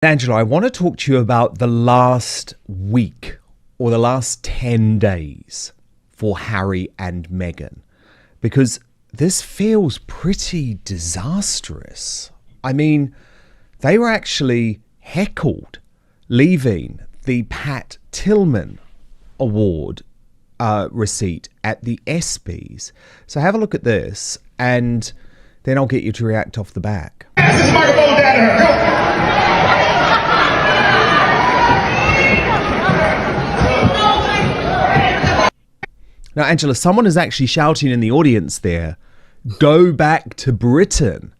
Angela, I want to talk to you about the last week or the last 10 days for Harry and Meghan, because this feels pretty disastrous. I mean, they were actually heckled leaving the Pat Tillman Award receipt at the ESPYs. So have a look at this and then I'll get you to react off the back. Now, Angela, someone is actually shouting in the audience there, "Go back to Britain."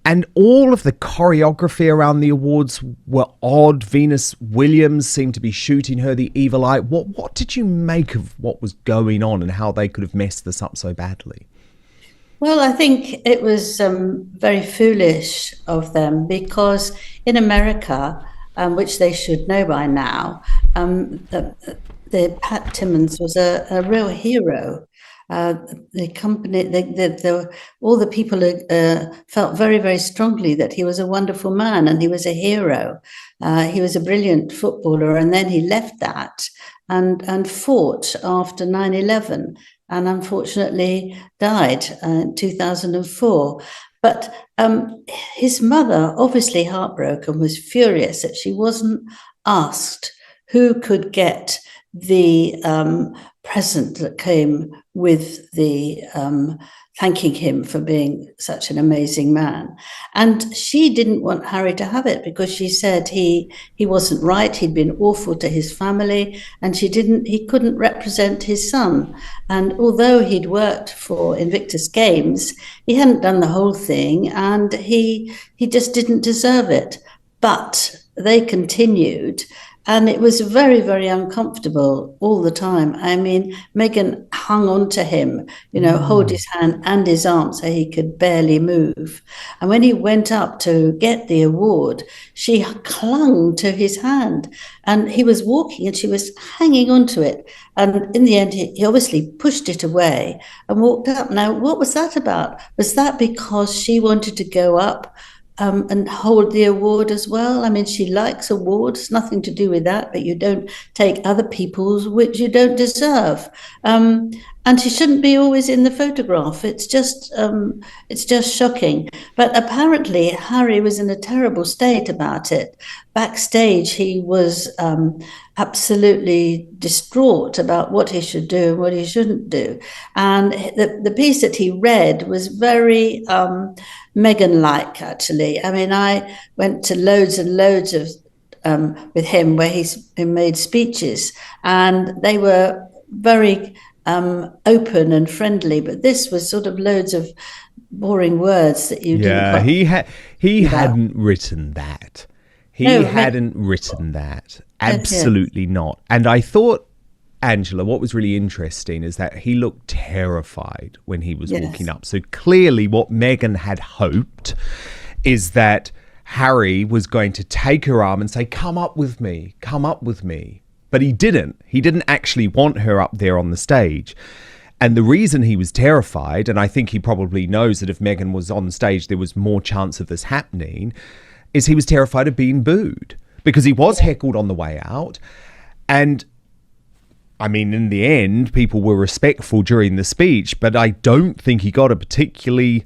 And all of the choreography around the awards were odd. Venus Williams seemed to be shooting her the evil eye. What did you make of what was going on and how they could have messed this up so badly? Well, I think it was very foolish of them because in America, which they should know by now, the Pat Timmons was a real hero. The company, all the people felt very, very strongly that he was a wonderful man and he was a hero. He was a brilliant footballer, and then he left that and fought after 9/11 and unfortunately died in 2004. But his mother, obviously heartbroken, was furious that she wasn't asked who could get the present that came with the thanking him for being such an amazing man. And she didn't want Harry to have it because she said he wasn't right, he'd been awful to his family, and he couldn't represent his son. And although he'd worked for Invictus Games, he hadn't done the whole thing, and he just didn't deserve it. But they continued. And it was very, very uncomfortable all the time. I mean, Meghan hung on to him, hold his hand and his arm so he could barely move. And when he went up to get the award, she clung to his hand. And he was walking and she was hanging on to it. And in the end, he obviously pushed it away and walked up. Now, what was that about? Was that because she wanted to go up and hold the award as well? I mean, she likes awards, nothing to do with that, but you don't take other people's which you don't deserve. And she shouldn't be always in the photograph. It's just shocking. But apparently Harry was in a terrible state about it. Backstage, he was absolutely distraught about what he should do and what he shouldn't do. And the piece that he read was very Meghan-like, actually. I mean, I went to loads and loads of with him where he made speeches, and they were very open and friendly, but this was sort of loads of boring words that you didn't. He hadn't written that. He hadn't written that. Absolutely not. And I thought, Angela, what was really interesting is that he looked terrified when he was walking up. So clearly what Meghan had hoped is that Harry was going to take her arm and say, come up with me, come up with me. But he didn't. He didn't actually want her up there on the stage. And the reason he was terrified, and I think he probably knows that if Meghan was on stage, there was more chance of this happening, is he was terrified of being booed because he was heckled on the way out. And I mean, in the end, people were respectful during the speech, but I don't think he got a particularly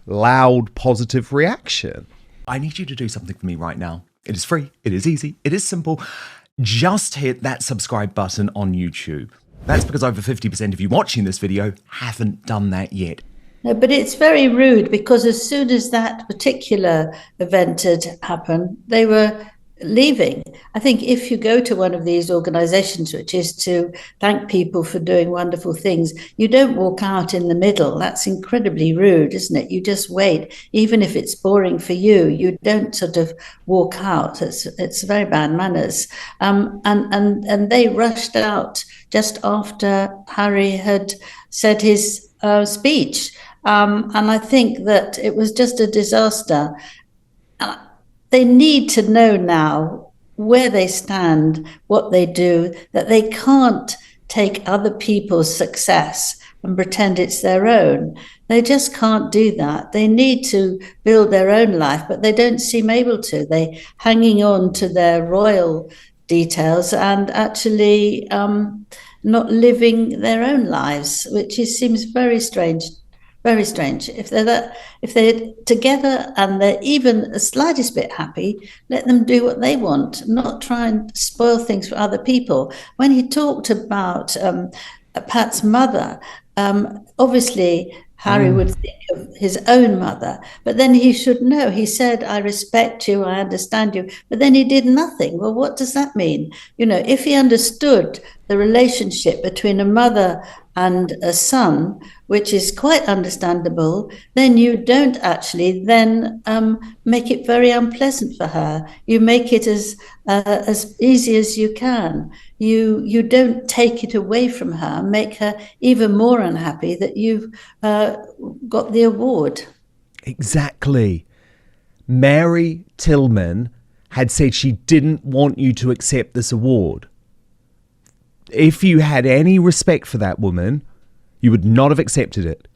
loud, positive reaction. I need you to do something for me right now. It is free. It is easy. It is simple. Just hit that subscribe button on YouTube. That's because over 50% of you watching this video haven't done that yet. No, but it's very rude because as soon as that particular event had happened, they were leaving. I think if you go to one of these organizations, which is to thank people for doing wonderful things, you don't walk out in the middle. That's incredibly rude, isn't it? You just wait. Even if it's boring for you, you don't sort of walk out. It's very bad manners. And they rushed out just after Harry had said his speech. And I think that it was just a disaster. They need to know now where they stand, what they do, that they can't take other people's success and pretend it's their own. They just can't do that. They need to build their own life, but they don't seem able to. They're hanging on to their royal details and actually not living their own lives, which seems very strange. Very strange. If they're together and they're even the slightest bit happy, let them do what they want, not try and spoil things for other people. When he talked about Pat's mother, obviously Harry would think of his own mother, but then he should know. He said, "I respect you, I understand you," but then he did nothing. Well, what does that mean? If he understood the relationship between a mother and a son, which is quite understandable, then you don't actually then make it very unpleasant for her. You make it as easy as you can. You don't take it away from her, make her even more unhappy that you've got the award. Exactly. Mary Tillman had said she didn't want you to accept this award. If you had any respect for that woman, you would not have accepted it.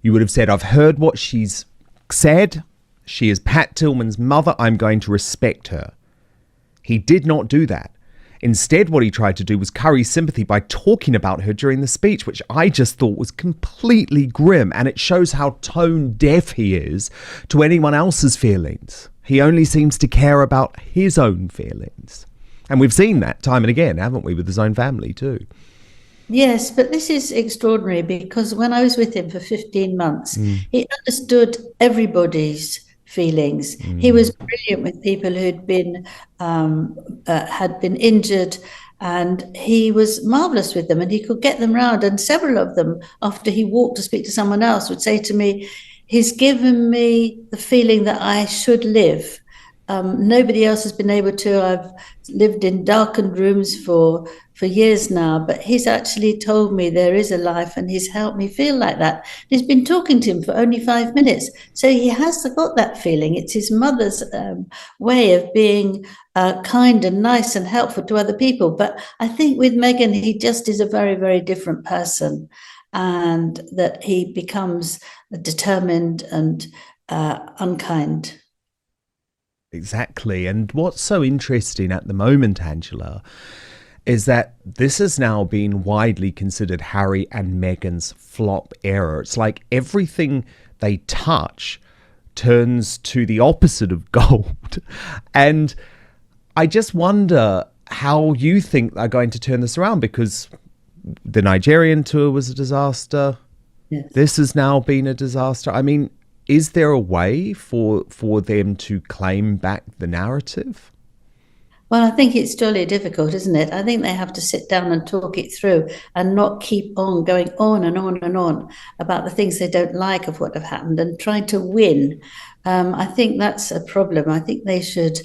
You would have said, "I've heard what she's said. She is Pat Tillman's mother. I'm going to respect her." He did not do that. Instead, what he tried to do was curry sympathy by talking about her during the speech, which I just thought was completely grim. And it shows how tone deaf he is to anyone else's feelings. He only seems to care about his own feelings. And we've seen that time and again, haven't we, with his own family too? Yes, but this is extraordinary because when I was with him for 15 months, he understood everybody's feelings. He was brilliant with people who'd been had been injured, and he was marvelous with them, and he could get them round. And several of them, after he walked to speak to someone else, would say to me, "He's given me the feeling that I should live." Nobody else has been able to. I've lived in darkened rooms for years now, but he's actually told me there is a life, and he's helped me feel like that. He's been talking to him for only 5 minutes. So he has got that feeling. It's his mother's way of being kind and nice and helpful to other people. But I think with Meghan, he just is a very, very different person, and that he becomes determined and unkind. Exactly. And what's so interesting at the moment, Angela, is that this has now been widely considered Harry and Meghan's flop era. It's like everything they touch turns to the opposite of gold. And I just wonder how you think they're going to turn this around, because the Nigerian tour was a disaster. Yes. This has now been a disaster. I mean, is there a way for them to claim back the narrative? Well, I think it's jolly difficult, isn't it? I think they have to sit down and talk it through and not keep on going on and on and on about the things they don't like of what have happened and trying to win. I think that's a problem. I think they should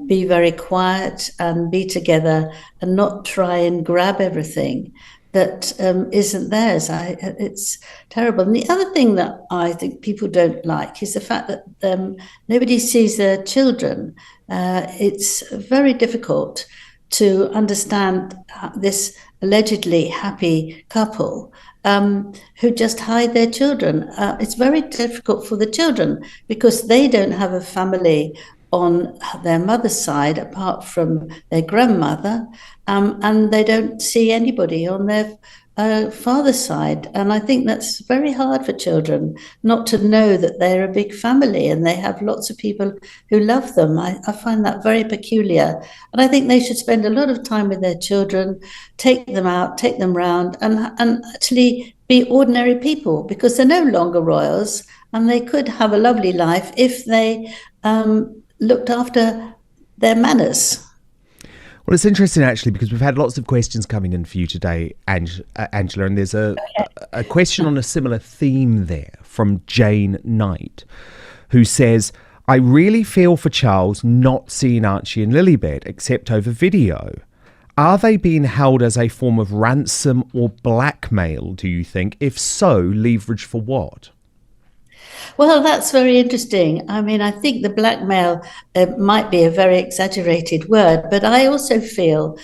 be very quiet and be together and not try and grab everything that isn't theirs. It's terrible. And the other thing that I think people don't like is the fact that nobody sees their children. It's very difficult to understand this allegedly happy couple who just hide their children. It's very difficult for the children because they don't have a family on their mother's side apart from their grandmother, and they don't see anybody on their father's side. And I think that's very hard for children not to know that they're a big family and they have lots of people who love them. I find that very peculiar. And I think they should spend a lot of time with their children, take them out, take them round, and actually be ordinary people, because they're no longer royals and they could have a lovely life if they looked after their manners. Well, it's interesting, actually, because we've had lots of questions coming in for you today, Angela, and there's a question on a similar theme there from Jane Knight, who says, "I really feel for Charles not seeing Archie and Lilibet except over video. Are they being held as a form of ransom or blackmail, do you think? If so, leverage for what?" Well, that's very interesting. I mean, I think the blackmail might be a very exaggerated word, but I also feel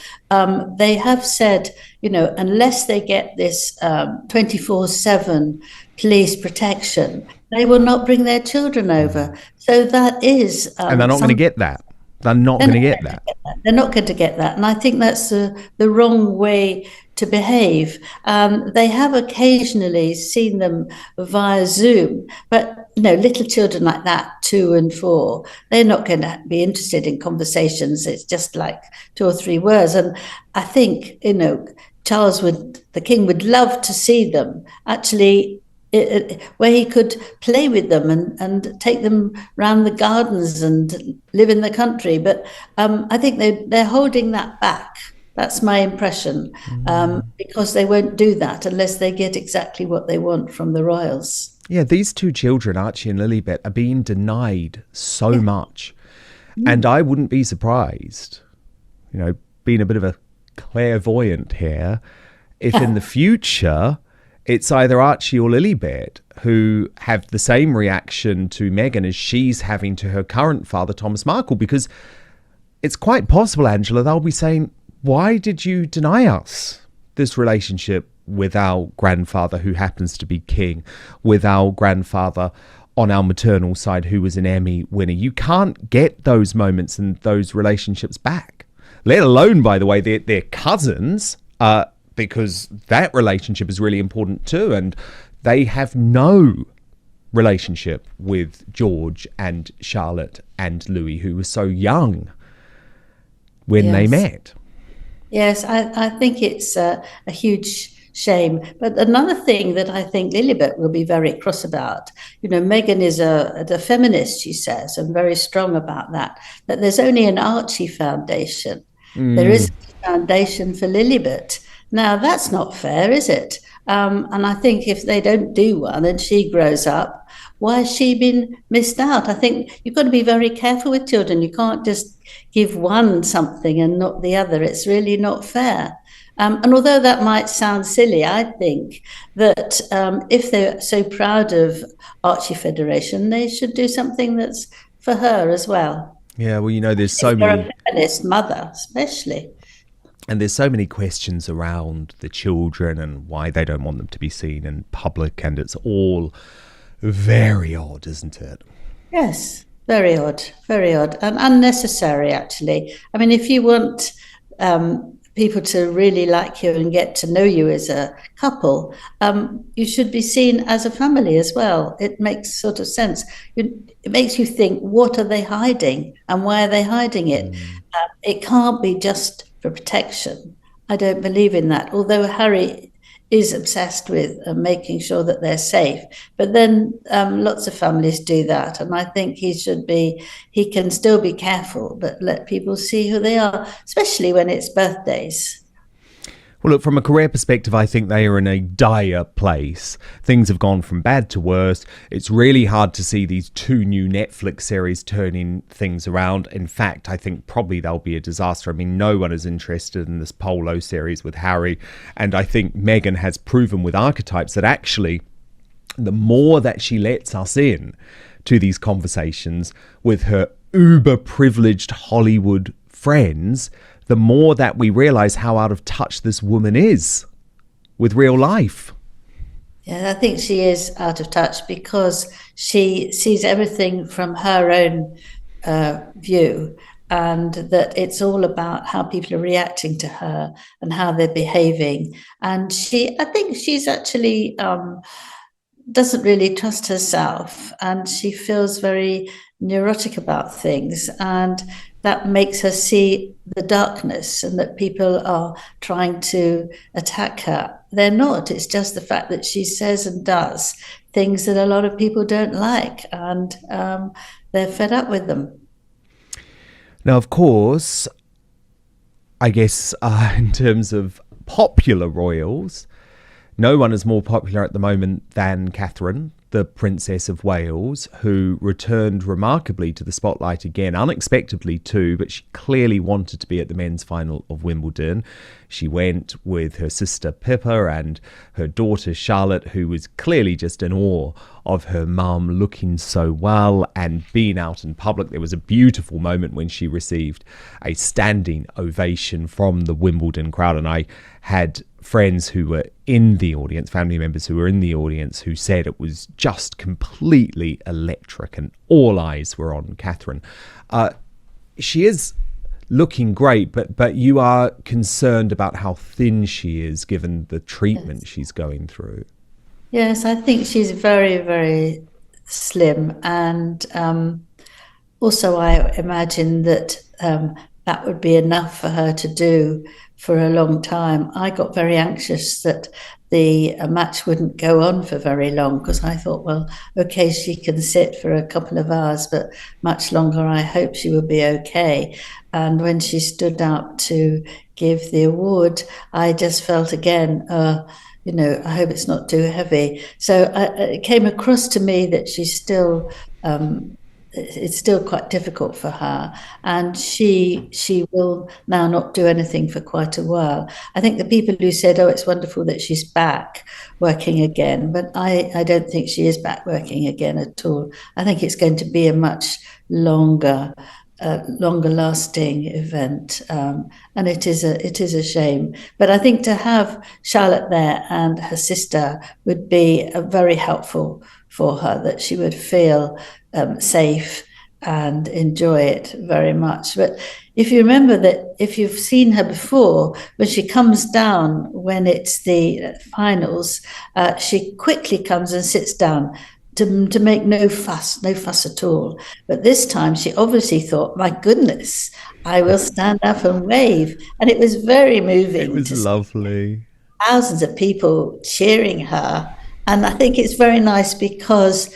they have said, unless they get this 24/7 police protection, they will not bring their children over. So that is And they're not going to get that. They're not going to get that. They're not going to get that. And I think that's the wrong way to behave. They have occasionally seen them via Zoom, but little children like that, 2 and 4, they're not going to be interested in conversations. It's just like 2 or 3 words. And I think, the King would love to see them actually, where he could play with them and take them round the gardens and live in the country. But I think they're holding that back. That's my impression, because they won't do that unless they get exactly what they want from the royals. Yeah, these 2 children, Archie and Lilibet, are being denied so much. And I wouldn't be surprised, being a bit of a clairvoyant here, if in the future it's either Archie or Lilibet who have the same reaction to Meghan as she's having to her current father, Thomas Markle, because it's quite possible, Angela, they'll be saying, why did you deny us this relationship with our grandfather, who happens to be king, with our grandfather on our maternal side, who was an Emmy winner? You can't get those moments and those relationships back, let alone, by the way, they're cousins, because that relationship is really important too. And they have no relationship with George and Charlotte and Louis, who were so young when they met. Yes, I think it's a huge shame. But another thing that I think Lilibet will be very cross about, Meghan is a feminist, she says, and very strong about that there's only an Archie Foundation. There is a foundation for Lilibet. Now, that's not fair, is it? And I think if they don't do one and she grows up, why has she been missed out? I think you've got to be very careful with children. You can't just give one something and not the other. It's really not fair. And although that might sound silly, I think that if they're so proud of Archie Federation, they should do something that's for her as well. Yeah, well, there's so many... For a feminist mother, especially. And there's so many questions around the children and why they don't want them to be seen in public. And it's all very odd, isn't it? Yes, very odd, and unnecessary, actually. I mean, if you want people to really like you and get to know you as a couple, you should be seen as a family as well. It makes sort of sense. It makes you think, what are they hiding and why are they hiding it? It can't be just for protection. I don't believe in that, although Harry is obsessed with making sure that they're safe. But then lots of families do that. And I think he can still be careful, but let people see who they are, especially when it's birthdays. Well, look, from a career perspective, I think they are in a dire place. Things have gone from bad to worse. It's really hard to see these 2 new Netflix series turning things around. In fact, I think probably they'll be a disaster. I mean, no one is interested in this Polo series with Harry. And I think Meghan has proven with Archetypes that actually the more that she lets us in to these conversations with her uber privileged Hollywood friends, the more that we realize how out of touch this woman is with real life. Yeah, I think she is out of touch because she sees everything from her own view, and that it's all about how people are reacting to her and how they're behaving. And I think she's actually doesn't really trust herself, and she feels very neurotic about things, and that makes her see the darkness and that people are trying to attack her. They're not. It's just the fact that she says and does things that a lot of people don't like, and they're fed up with them. Now, of course, I guess in terms of popular royals, no one is more popular at the moment than Catherine, the Princess of Wales, who returned remarkably to the spotlight again, unexpectedly too, but she clearly wanted to be at the men's final of Wimbledon. She went with her sister Pippa and her daughter Charlotte, who was clearly just in awe of her mum looking so well and being out in public. There was a beautiful moment when she received a standing ovation from the Wimbledon crowd, and I had friends who were in the audience, family members who were in the audience, who said it was just completely electric and all eyes were on Catherine. She is looking great, but you are concerned about how thin she is given the treatment she's going through. Yes, I think she's very, very slim, and also I imagine that that would be enough for her to do for a long time. I got very anxious that the match wouldn't go on for very long, because I thought, well, okay, she can sit for a couple of hours, but much longer, I hope she will be okay. And when she stood up to give the award, I just felt again, I hope it's not too heavy. So it came across to me that she's still, it's still quite difficult for her, and she will now not do anything for quite a while. I think the people who said, oh, it's wonderful that she's back working again, but I don't think she is back working again at all. I think it's going to be a much longer lasting event, and it is a shame. But I think to have Charlotte there and her sister would be very helpful for her, that she would feel safe and enjoy it very much. But if you remember that, if you've seen her before, when she comes down when it's the finals, she quickly comes and sits down to make no fuss at all. But this time she obviously thought, my goodness, I will stand up and wave. And it was very moving. It was lovely. Thousands of people cheering her. And I think it's very nice because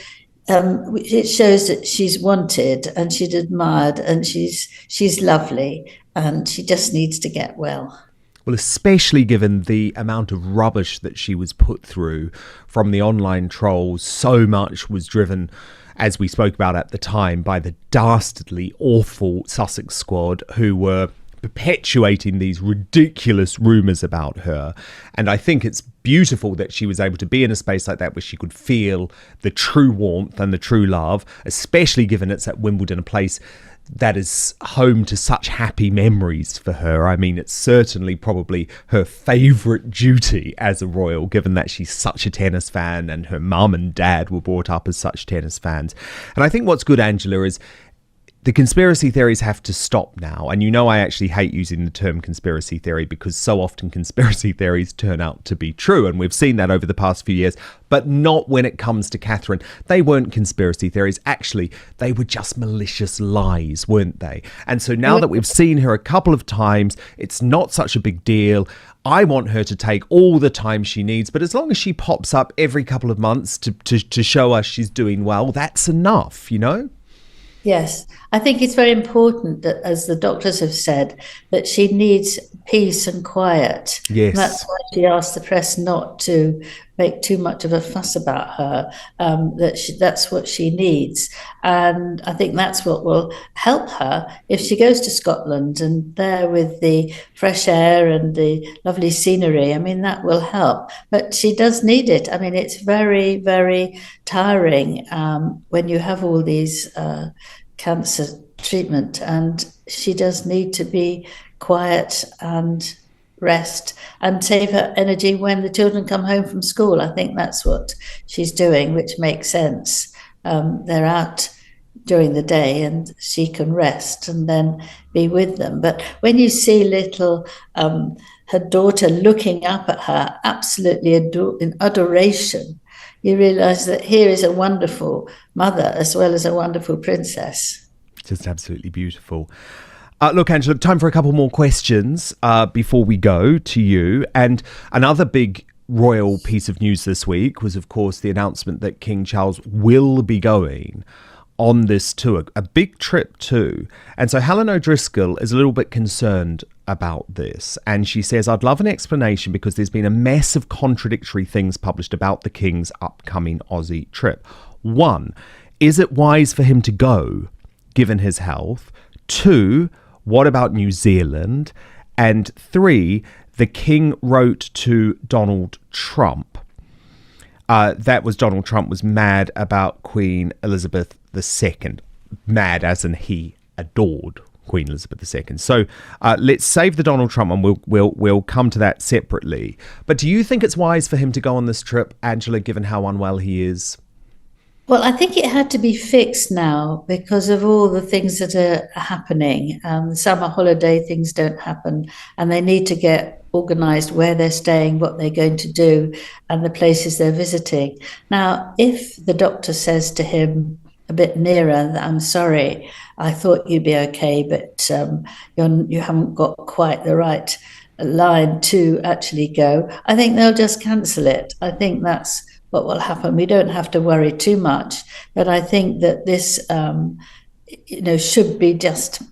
it shows that she's wanted and she's admired, and she's lovely, and she just needs to get well. Well, especially given the amount of rubbish that she was put through from the online trolls. So much was driven, as we spoke about at the time, by the dastardly, awful Sussex squad who were perpetuating these ridiculous rumours about her. And I think it's beautiful that she was able to be in a space like that where she could feel the true warmth and the true love, especially given it's at Wimbledon, a place that is home to such happy memories for her. I mean, it's certainly probably her favourite duty as a royal, given that she's such a tennis fan and her mum and dad were brought up as such tennis fans. And I think what's good, Angela, is the conspiracy theories have to stop now. And you know I actually hate using the term conspiracy theory because so often conspiracy theories turn out to be true. And we've seen that over the past few years, but not when it comes to Catherine. They weren't conspiracy theories. Actually, they were just malicious lies, weren't they? And so now that we've seen her a couple of times, it's not such a big deal. I want her to take all the time she needs, but as long as she pops up every couple of months to show us she's doing well, that's enough, you know? Yes, I think it's very important that, as the doctors have said, that she needs peace and quiet. Yes. And that's why she asked the press not to make too much of a fuss about her, that's what she needs. And I think that's what will help her if she goes to Scotland and there with the fresh air and the lovely scenery. I mean, that will help. But she does need it. I mean, it's very, very tiring when you have all these cancer treatment, and she does need to be quiet and rest and save her energy when the children come home from school. I think that's what she's doing, which makes sense. They're out during the day and she can rest and then be with them. But when you see little her daughter looking up at her absolutely in adoration, you realize that here is a wonderful mother as well as a wonderful princess. Just absolutely beautiful. Look, Angela, time for a couple more questions before we go to you. And another big royal piece of news this week was, of course, the announcement that King Charles will be going on this tour, a big trip too. And so Helen O'Driscoll is a little bit concerned about this, and she says, I'd love an explanation because there's been a mess of contradictory things published about the King's upcoming Aussie trip. 1, is it wise for him to go, given his health? 2, what about New Zealand? And 3, the King wrote to Donald Trump. That was Donald Trump was mad about Queen Elizabeth II. Mad as in he adored Queen Elizabeth II. So let's save the Donald Trump one. We'll come to that separately. But do you think it's wise for him to go on this trip, Angela, given how unwell he is? Well, I think it had to be fixed now because of all the things that are happening. The summer holiday things don't happen, and they need to get organised where they're staying, what they're going to do, and the places they're visiting. Now, if the doctor says to him a bit nearer that, I'm sorry, I thought you'd be okay, but you haven't got quite the right line to actually go, I think they'll just cancel it. I think that's what will happen. We don't have to worry too much, but I think that this, should be just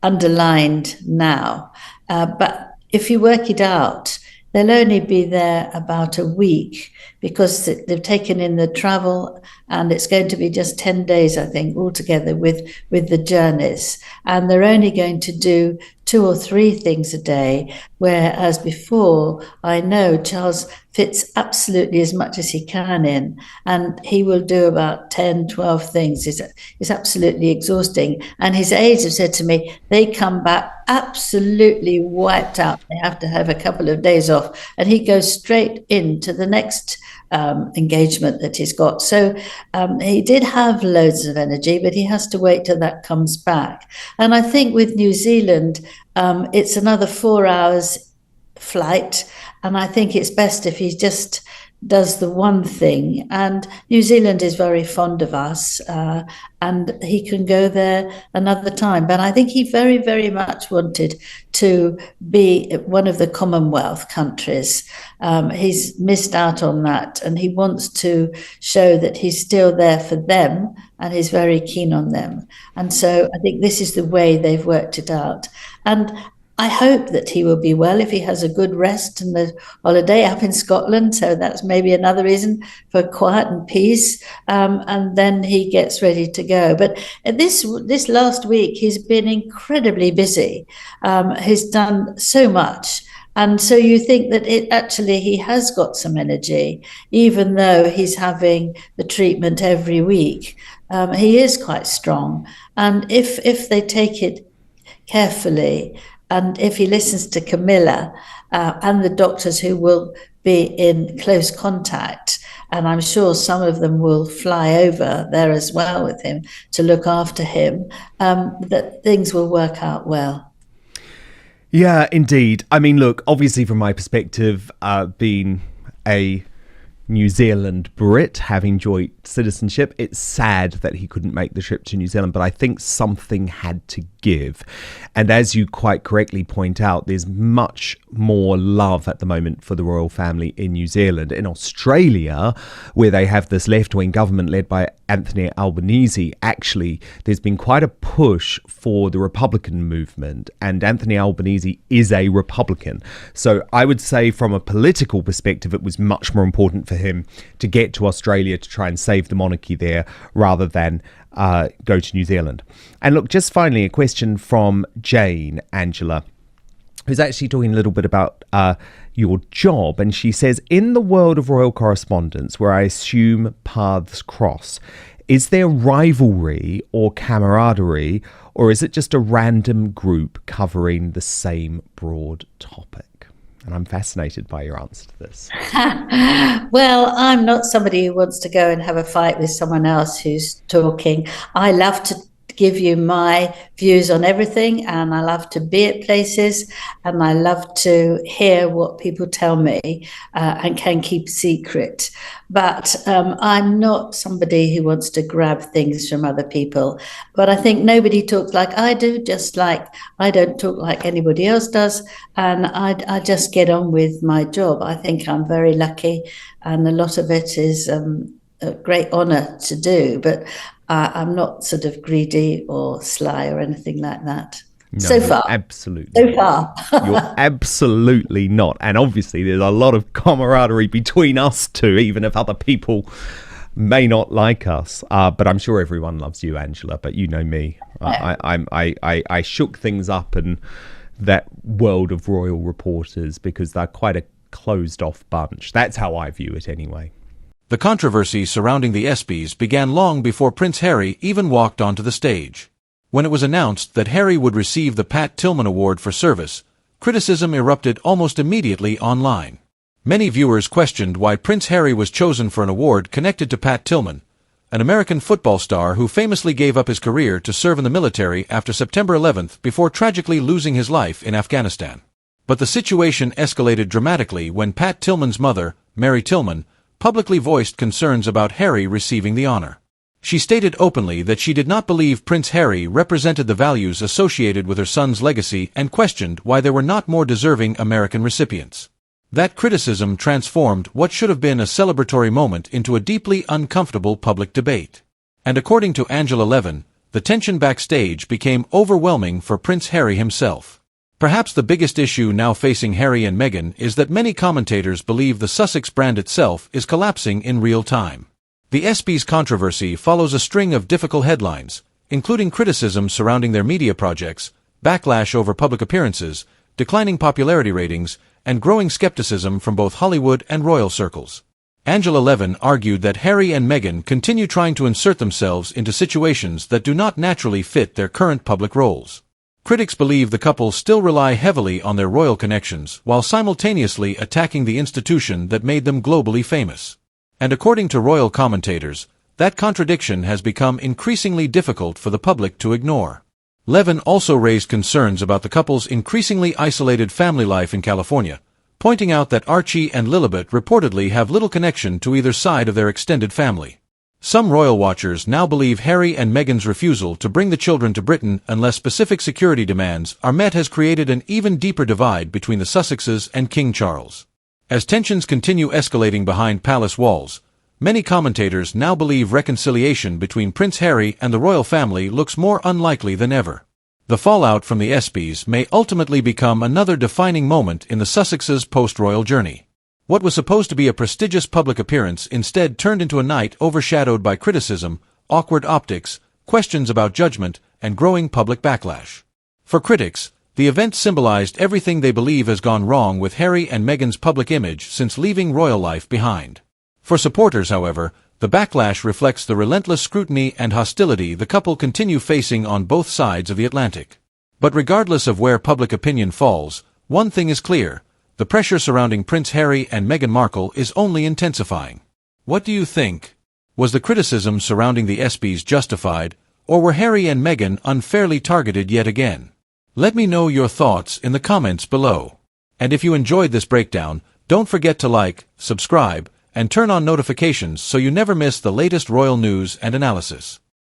underlined now. But if you work it out, they'll only be there about a week because they've taken in the travel, and it's going to be just 10 days, I think, altogether with the journeys. And they're only going to do 2 or 3 things a day, whereas before, I know Charles fits absolutely as much as he can in, and he will do about 10, 12 things. It's absolutely exhausting. And his aides have said to me, they come back absolutely wiped out. They have to have a couple of days off, and he goes straight into the next engagement that he's got. So he did have loads of energy, but he has to wait till that comes back. And I think with New Zealand, it's another 4 hours flight, and I think it's best if he just does the one thing. And New Zealand is very fond of us, and he can go there another time. But I think he very, very much wanted to be one of the Commonwealth countries. He's missed out on that, and he wants to show that he's still there for them, and he's very keen on them. And so I think this is the way they've worked it out. And I hope that he will be well if he has a good rest and the holiday up in Scotland. So that's maybe another reason for quiet and peace. And then he gets ready to go. But this last week, he's been incredibly busy. He's done so much. And so you think that he has got some energy, even though he's having the treatment every week. He is quite strong. And if they take it carefully, and if he listens to Camilla and the doctors who will be in close contact, and I'm sure some of them will fly over there as well with him to look after him, that things will work out well. Yeah, indeed. I mean, look, obviously from my perspective, being a New Zealand Brit, having joint citizenship, it's sad that he couldn't make the trip to New Zealand, but I think something had to give. And as you quite correctly point out, there's much more love at the moment for the royal family in New Zealand. In Australia, where they have this left-wing government led by Anthony Albanese, actually, there's been quite a push for the Republican movement, and Anthony Albanese is a Republican. So I would say from a political perspective, it was much more important for him to get to Australia to try and save the monarchy there rather than go to New Zealand. And look, just finally, a question from Jane, Angela, who's actually talking a little bit about your job. And she says, in the world of royal correspondence, where I assume paths cross, is there rivalry or camaraderie, or is it just a random group covering the same broad topic? And I'm fascinated by your answer to this. Well, I'm not somebody who wants to go and have a fight with someone else who's talking. I love to give you my views on everything, and I love to be at places, and I love to hear what people tell me and can keep secret. But I'm not somebody who wants to grab things from other people. But I think nobody talks like I do, just like I don't talk like anybody else does. And I just get on with my job. I think I'm very lucky, and a lot of it is a great honour to do. But I'm not sort of greedy or sly or anything like that. No, So far. absolutely. So far. You're absolutely not. And obviously, there's a lot of camaraderie between us two, even if other people may not like us. But I'm sure everyone loves you, Angela. But you know me. I shook things up in that world of royal reporters because they're quite a closed-off bunch. That's how I view it anyway. The controversy surrounding the ESPYs began long before Prince Harry even walked onto the stage. When it was announced that Harry would receive the Pat Tillman Award for service, criticism erupted almost immediately online. Many viewers questioned why Prince Harry was chosen for an award connected to Pat Tillman, an American football star who famously gave up his career to serve in the military after September 11th before tragically losing his life in Afghanistan. But the situation escalated dramatically when Pat Tillman's mother, Mary Tillman, publicly voiced concerns about Harry receiving the honor. She stated openly that she did not believe Prince Harry represented the values associated with her son's legacy and questioned why there were not more deserving American recipients. That criticism transformed what should have been a celebratory moment into a deeply uncomfortable public debate. And according to Angela Levin, the tension backstage became overwhelming for Prince Harry himself. Perhaps the biggest issue now facing Harry and Meghan is that many commentators believe the Sussex brand itself is collapsing in real time. The ESPYs controversy follows a string of difficult headlines, including criticism surrounding their media projects, backlash over public appearances, declining popularity ratings, and growing skepticism from both Hollywood and royal circles. Angela Levin argued that Harry and Meghan continue trying to insert themselves into situations that do not naturally fit their current public roles. Critics believe the couple still rely heavily on their royal connections while simultaneously attacking the institution that made them globally famous. And according to royal commentators, that contradiction has become increasingly difficult for the public to ignore. Levin also raised concerns about the couple's increasingly isolated family life in California, pointing out that Archie and Lilibet reportedly have little connection to either side of their extended family. Some royal watchers now believe Harry and Meghan's refusal to bring the children to Britain unless specific security demands are met has created an even deeper divide between the Sussexes and King Charles. As tensions continue escalating behind palace walls, many commentators now believe reconciliation between Prince Harry and the royal family looks more unlikely than ever. The fallout from the ESPYs may ultimately become another defining moment in the Sussexes' post-royal journey. What was supposed to be a prestigious public appearance instead turned into a night overshadowed by criticism, awkward optics, questions about judgment, and growing public backlash. For critics, the event symbolized everything they believe has gone wrong with Harry and Meghan's public image since leaving royal life behind. For supporters, however, the backlash reflects the relentless scrutiny and hostility the couple continue facing on both sides of the Atlantic. But regardless of where public opinion falls, one thing is clear: the pressure surrounding Prince Harry and Meghan Markle is only intensifying. What do you think? Was the criticism surrounding the ESPYs justified, or were Harry and Meghan unfairly targeted yet again? Let me know your thoughts in the comments below. And if you enjoyed this breakdown, don't forget to like, subscribe, and turn on notifications so you never miss the latest royal news and analysis.